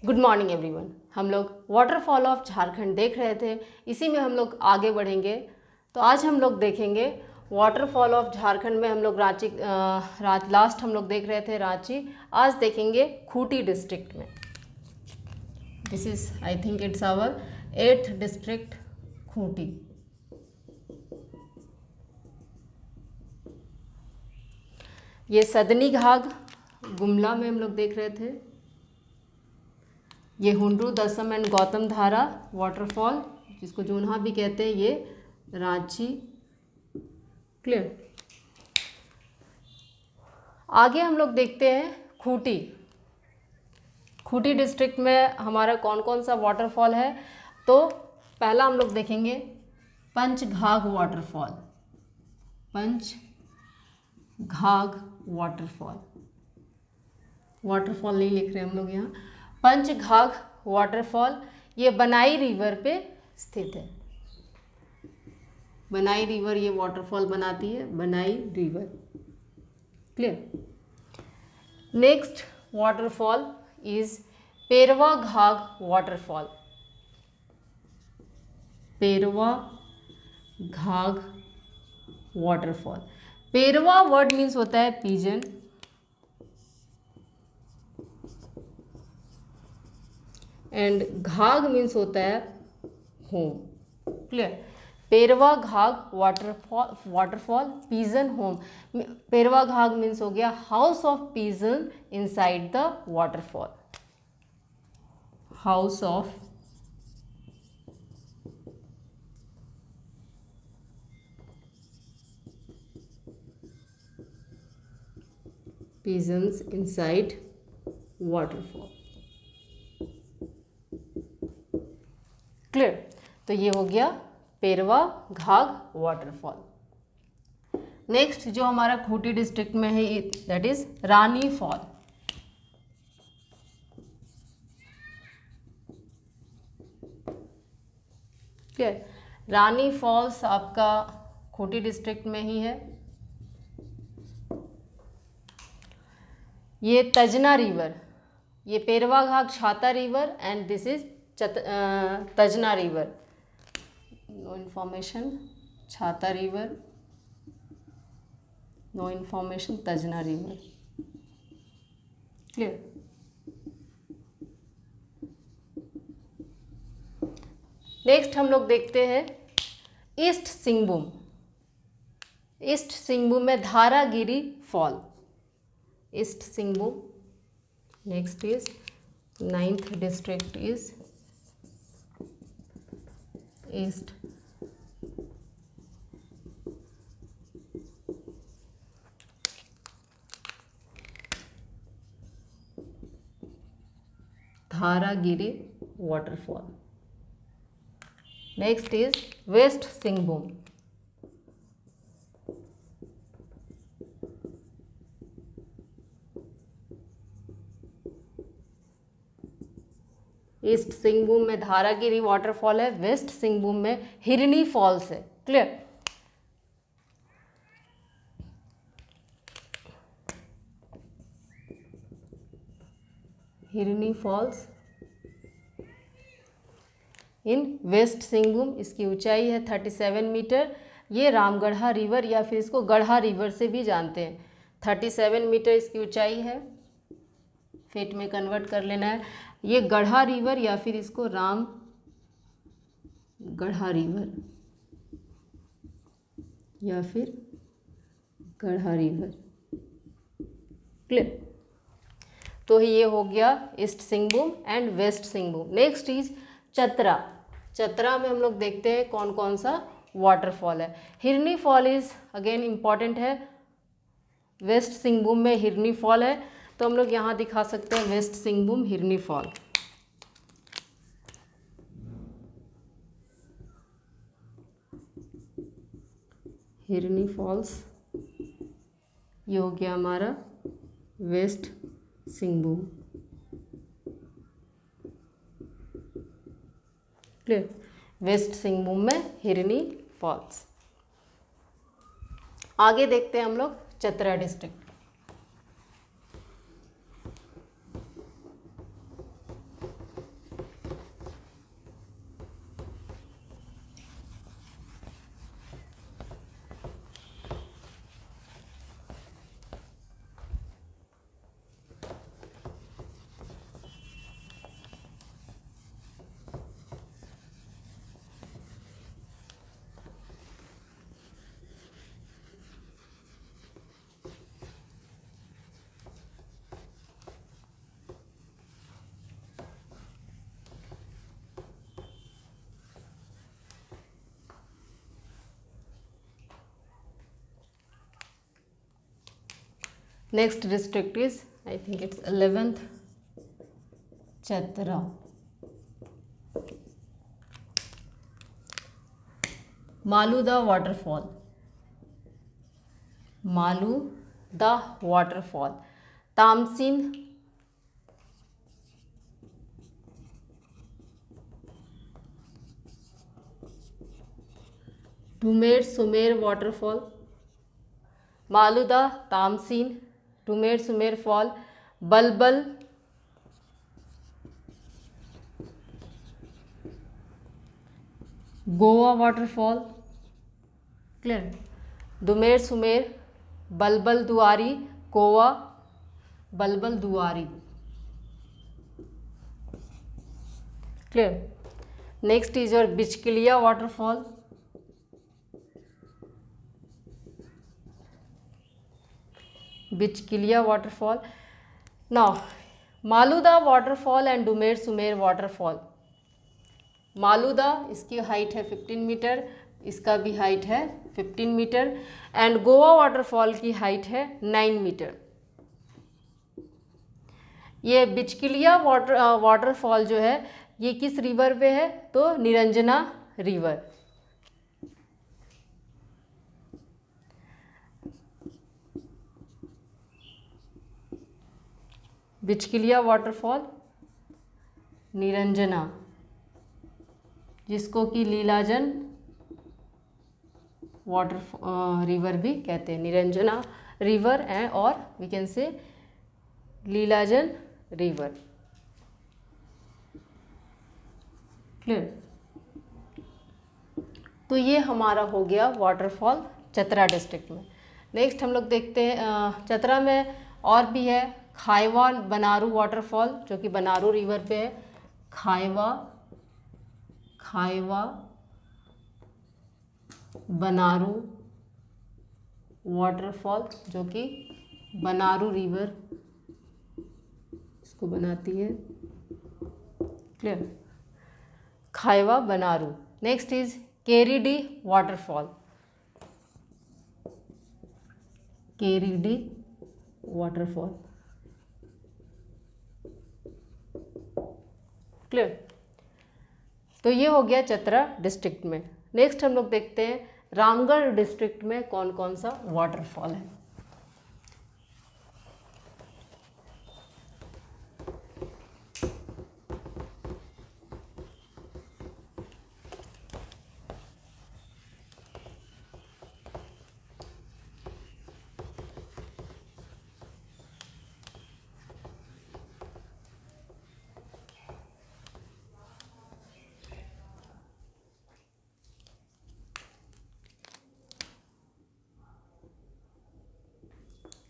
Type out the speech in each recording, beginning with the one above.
Good morning everyone. हम लोग waterfall of Jharkhand देख रहे थे, इसी में हम लोग आगे बढ़ेंगे। तो आज हम लोग देखेंगे वाटरफॉल ऑफ झारखंड में। हम लोग रांची लास्ट हम लोग देख रहे थे रांची, आज देखेंगे खूंटी डिस्ट्रिक्ट में। This is I think it's our 8th district Khunti. ये सदनी घाघ गुमला में हम लोग देख रहे थे। ये हुंड्रू दसम एंड गौतम धारा वाटरफॉल, जिसको जून्हा भी कहते हैं, ये रांची। क्लियर। आगे हम लोग देखते हैं खूंटी। खूंटी डिस्ट्रिक्ट में हमारा कौन कौन सा वाटरफॉल है। तो पहला हम लोग देखेंगे Panchghagh waterfall. Panchghagh waterfall, waterfall नहीं लिख रहे हम लोग यहाँ। पंचघाघ वाटरफॉल ये बनाई रिवर पे स्थित है। बनाई रिवर ये वाटरफॉल बनाती है, बनाई river. Clear. Next waterfall is Perwa Ghagh waterfall. Perwa Ghagh waterfall. Perwa word means होता है पिजन, एंड घाघ मीन्स होता है home. Clear. Perwa Ghagh waterfall pigeon home. Perwa Ghagh means हो गया house of pigeon inside the waterfall. House of pigeons inside waterfall। Clear. तो ये हो गया पेरवा घाघ वाटरफॉल। नेक्स्ट जो हमारा खूंटी डिस्ट्रिक्ट में है that is Rani fall. Clear. Rani falls आपका खूंटी डिस्ट्रिक्ट में ही है। ये तजना रिवर, ये Perwa Ghagh Chhata river and this is Tajna river. No information Chhata river, no information Tajna river. Clear. Next हम लोग देखते हैं ईस्ट सिंहभूम। ईस्ट सिंहभूम में Dharagiri fall. East Singhbhum. Next is 9th district is east Dharagiri waterfall. Next is west Singhbhum. East Singhbhum में धारागिरी वाटरफॉल है, वेस्ट सिंहभूम में Hirni false है। Clear. हिरनी फॉल्स इन वेस्ट सिंहभूम। इसकी ऊंचाई है 37 मीटर। ये रामगढ़ा रिवर या फिर इसको गढ़ा रिवर से भी जानते हैं। 37 मीटर इसकी ऊंचाई है, फीट में कन्वर्ट कर लेना है। ये गढ़ा रिवर या फिर इसको राम गढ़ा रिवर या फिर गढ़ा रिवर। क्लियर। तो ये हो गया east Singhbhum and west Singhbhum. Next is Chatra. Chatra में हम लोग देखते हैं कौन कौन सा वाटरफॉल है। हिरनी फॉल इज अगेन इम्पॉर्टेंट है। वेस्ट सिंहभूम में हिरनी फॉल है, तो हम लोग यहाँ दिखा सकते हैं वेस्ट सिंहभूम हिरनी फॉल। हिरनी फॉल्स ये हो गया हमारा west Singhbhum. Clear. West Singhbhum में हिरनी फॉल्स। आगे देखते हैं हम लोग Chatra district. Next district is, I think it's 11th, Chatra. Maluda waterfall, Maluda waterfall. Tamsin, Dumer Sumer waterfall. Maluda, Tamsin, Dumer Sumer fall, Balbal, Goa waterfall. Clear. Dumer Sumer, Balbal Duari, Goa, Balbal Duari. Clear. Next is your Bichkiliya waterfall. Bichkiliya waterfall. Now Maluda waterfall and Dumer Sumer waterfall. Maluda, इसकी हाइट है 15 मीटर, इसका भी हाइट है 15 मीटर, एंड गोवा वाटरफॉल की हाइट है 9 metre. ये बिचकिलिया waterfall जो है ये किस रिवर पे है, तो निरंजना रिवर। बिचकिलिया वाटरफॉल निरंजना, जिसको कि लीलाजन वाटर रिवर भी कहते हैं, निरंजना रिवर एंड और we can say Lilajan river. Clear. तो ये हमारा हो गया वाटरफॉल चतरा डिस्ट्रिक्ट में। नेक्स्ट हम लोग देखते हैं चतरा में और भी है खाइवा बनारू वाटरफॉल, जो कि बनारू रिवर पे है। खाइवा बनारू वाटरफॉल, जो कि बनारू रिवर इसको बनाती है। क्लियर। खाइवा बनारू। Next is Keridi waterfall. Keridi waterfall. Clear. तो ये हो गया चतरा डिस्ट्रिक्ट में। नेक्स्ट हम लोग देखते हैं रामगढ़ डिस्ट्रिक्ट में कौन कौन सा वाटरफॉल है।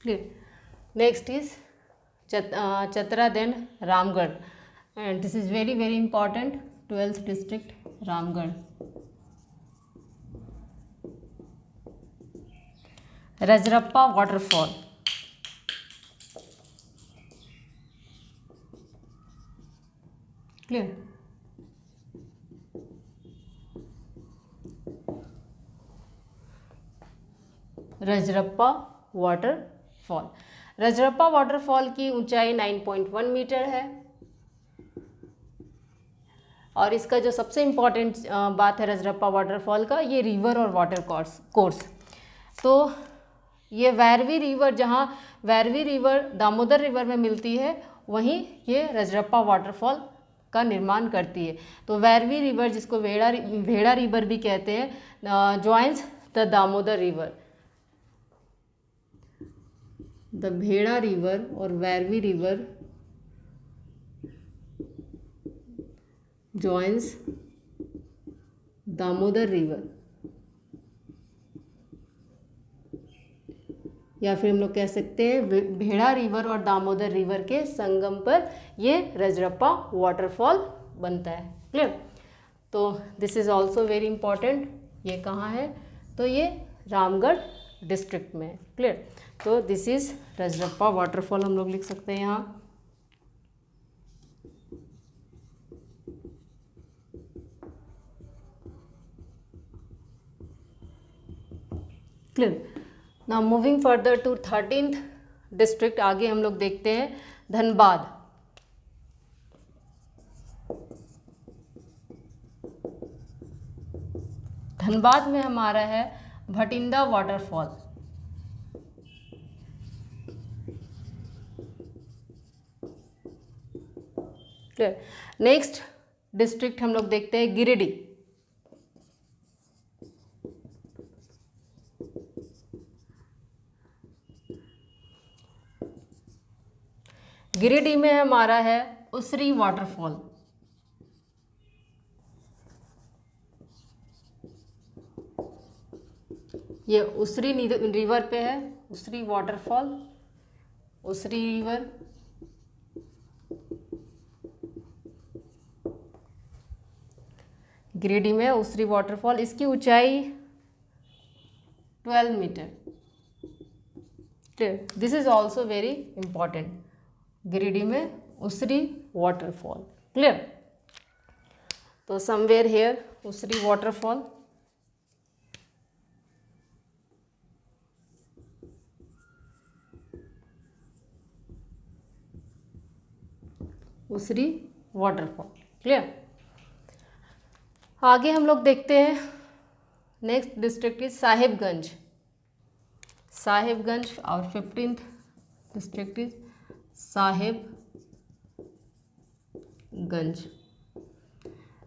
Clear. Next is Chatra, then Ramgarh, and this is very very important. 12th district, Ramgarh. Rajrappa waterfall. Clear. Rajrappa waterfall. Rajrappa waterfall की ऊंचाई 9.1 मीटर है, और इसका जो सबसे इम्पॉर्टेंट बात है रजरप्पा वाटरफॉल का, ये रिवर और वाटर कोर्स। तो ये वैरवी रिवर, जहाँ वैरवी रिवर दामोदर रिवर में मिलती है, वहीं ये रजरप्पा वाटरफॉल का निर्माण करती है। तो वैरवी रिवर, जिसको भेड़ा रिवर भी कहते हैं, joins the Damodar river. The भेड़ा रिवर और वैरवी रिवर जॉइंस दामोदर रिवर, या फिर हम लोग कह सकते हैं भेड़ा रिवर और दामोदर रिवर के संगम पर ये रजरप्पा वाटरफॉल बनता है। क्लियर। तो this is also very important. ये कहाँ है, तो ये रामगढ़ डिस्ट्रिक्ट में। क्लियर। तो दिस इज रजरप्पा वाटरफॉल हम लोग लिख सकते हैं यहाँ। Clear. Now moving further to 13th district आगे हम लोग देखते हैं धनबाद। धनबाद में हमारा है भटिंडा वाटरफॉल। नेक्स्ट डिस्ट्रिक्ट हम लोग देखते हैं गिरिडीह। गिरिडीह में हमारा है उसरी वाटरफॉल। ये उसरी रिवर पे है, उसरी वाटरफॉल, उसरी रिवर। गिरिडीह में उसरी वाटरफॉल, इसकी ऊंचाई 12 मीटर। Clear, this is also very important. Giridih में उसरी वाटरफॉल। क्लियर, तो somewhere here Usri waterfall. Usri waterfall. Clear, आगे हम लोग देखते हैं next district is Sahibganj. Sahibganj और 15th district is Sahibganj.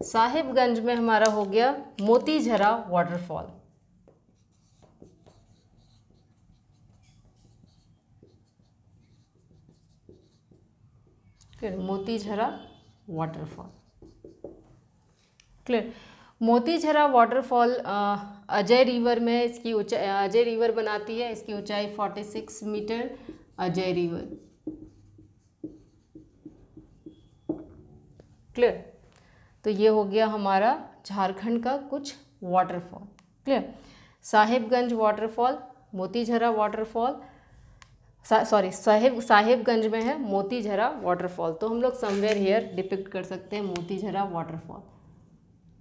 Sahibganj में हमारा हो गया मोतीझरा वाटरफॉल। फिर Motijhara waterfall. Clear, Motijhara waterfall Ajay river में इसकी ऊंचाई, अजय रिवर बनाती है, इसकी ऊंचाई 46 मीटर। अजय रिवर। क्लियर, तो ये हो गया हमारा झारखंड का कुछ waterfall. Clear, Sahibganj waterfall, Motijhara waterfall, Sahibganj में है मोतीझरा वाटरफॉल। तो हम लोग समवेयर हियर डिपिक्ट कर सकते हैं Motijhara waterfall.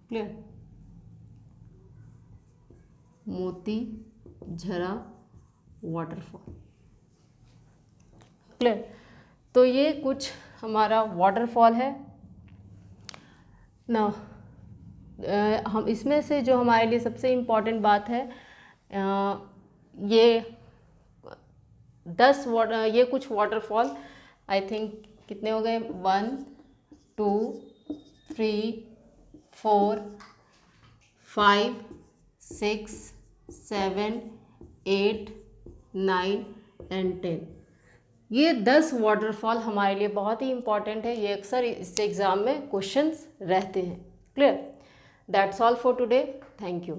Clear, Motijhara waterfall. Clear, तो ये कुछ हमारा वाटरफॉल है ना। हम इसमें से जो हमारे लिए सबसे इम्पॉर्टेंट बात है, ये ये कुछ वाटरफॉल, आई थिंक कितने हो गए, 1 2 3 4 5 6 7 8 9 and 10। ये 10 वाटरफॉल हमारे लिए बहुत ही इंपॉर्टेंट है। ये अक्सर इस एग्ज़ाम में क्वेश्चंस रहते हैं। Clear, that's all for today, thank you.